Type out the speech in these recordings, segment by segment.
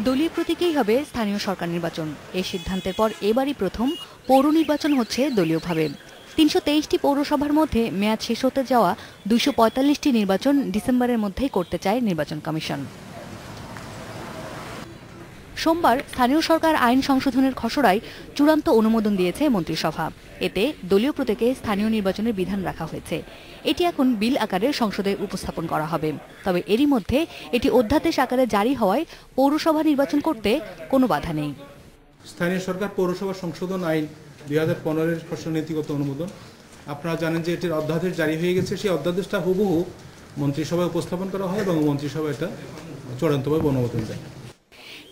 দলীয় প্রতীকেই হবে স্থানীয় সরকার নির্বাচন। এই সিদ্ধান্তের পর এবারই প্রথম পৌর নির্বাচন হচ্ছে দলীয়ভাবে। ৩২৩টি পৌরসভার মধ্যে মেয়াদ শেষ হতে যাওয়া ২৪৫টি নির্বাচন ডিসেম্বরের মধ্যেই করতে চায় নির্বাচন কমিশন। সোমবার স্থানীয় সরকার আইন সংশোধনের খসড়ায় চূড়ান্ত অনুমোদন দিয়েছে মন্ত্রিসভা। এতে দলীয় প্রতীকে স্থানীয় নির্বাচনের বিধান রাখা হয়েছে। এটি এখন বিল আকারে সংসদে উপস্থাপন করা হবে। তবে এরই মধ্যে এটি অধ্যাদেশ আকারে জারি হওয়ায় পৌরসভা নির্বাচন করতে কোনো বাধা নেই। স্থানীয় সরকার পৌরসভা সংশোধন আইন ২০১৫-এর খসড়া নীতিগত অনুমোদন, আপনারা জানেন যে এটির অধ্যাদেশ জারি হয়ে গেছে। সেই অধ্যাদেশটা হুবহু মন্ত্রিসভায় উপস্থাপন করা হয় এবং মন্ত্রিসভা এটা চূড়ান্তভাবে অনুমোদন দেয়।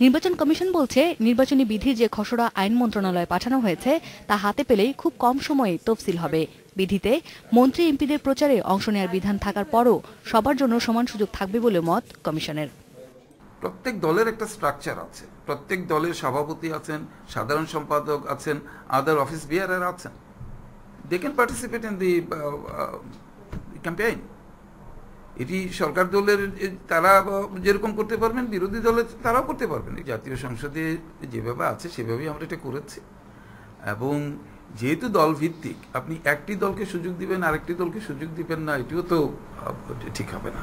নির্বাচন কমিশন বলছে, নির্বাচনী বিধির যে খসড়া আইন মন্ত্রণালয়ে পাঠানো হয়েছে তা হাতে পেলেই খুব কম সময়ে তফসিল হবে। বিধিতে মন্ত্রী এমপিদের প্রচারে অংশ নেওয়ার বিধান থাকার পরও সবার জন্য সমান সুযোগ থাকবে বলে মত কমিশনের। প্রত্যেক দলের একটা স্ট্রাকচার আছে, প্রত্যেক দলের সভাপতি আছেন, সাধারণ সম্পাদক আছেন, আদার অফিস বিয়ারার আছেন। They can participate in the campaign. এটি সরকার দলের তারা যেরকম করতে পারবেন, বিরোধী দলের তারাও করতে পারবেন। জাতীয় সংসদে যেভাবে আছে সেভাবেই আমরা এটা করেছি। এবং যেহেতু দল ভিত্তিক, আপনি একটি দলকে সুযোগ দিবেন আরেকটি দলকে সুযোগ দিবেন না, এটিও তো ঠিক হবে না।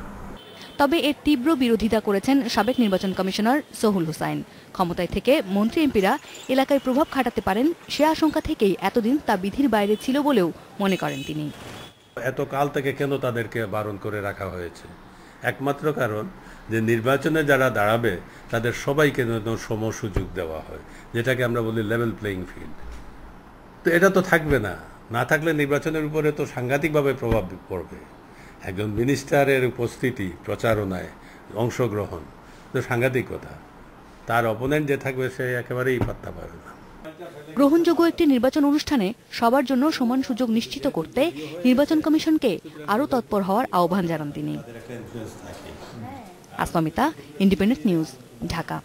তবে এর তীব্র বিরোধিতা করেছেন সাবেক নির্বাচন কমিশনার সোহুল হোসাইন। ক্ষমতায় থেকে মন্ত্রী এমপিরা এলাকায় প্রভাব খাটাতে পারেন সে আশঙ্কা থেকেই এতদিন তা বিধির বাইরে ছিল বলেও মনে করেন তিনি। এত কাল থেকে কেন তাদেরকে বারণ করে রাখা হয়েছে? একমাত্র কারণ যে নির্বাচনে যারা দাঁড়াবে তাদের সবাইকে সম সুযোগ দেওয়া হয়, যেটাকে আমরা বলি লেভেল প্লেইং ফিল্ড। তো এটা তো থাকবে না। না থাকলে নির্বাচনের উপরে তো সাংঘাতিকভাবে প্রভাব পড়বে। একজন মিনিস্টারের উপস্থিতি প্রচারণায় অংশগ্রহণ তো সাংঘাতিক কথা। তার অপোনেন্ট যে থাকবে সে একেবারেই পাত্তা পাবে না। গ্রহণযোগ্য একটি নির্বাচন অনুষ্ঠানে সবার জন্য সমান সুযোগ নিশ্চিত করতে নির্বাচন কমিশনকে আরও তৎপর হওয়ার আহ্বান জানান তিনি। আসমামিতা, ইন্ডিপেন্ডেন্ট নিউজ, ঢাকা।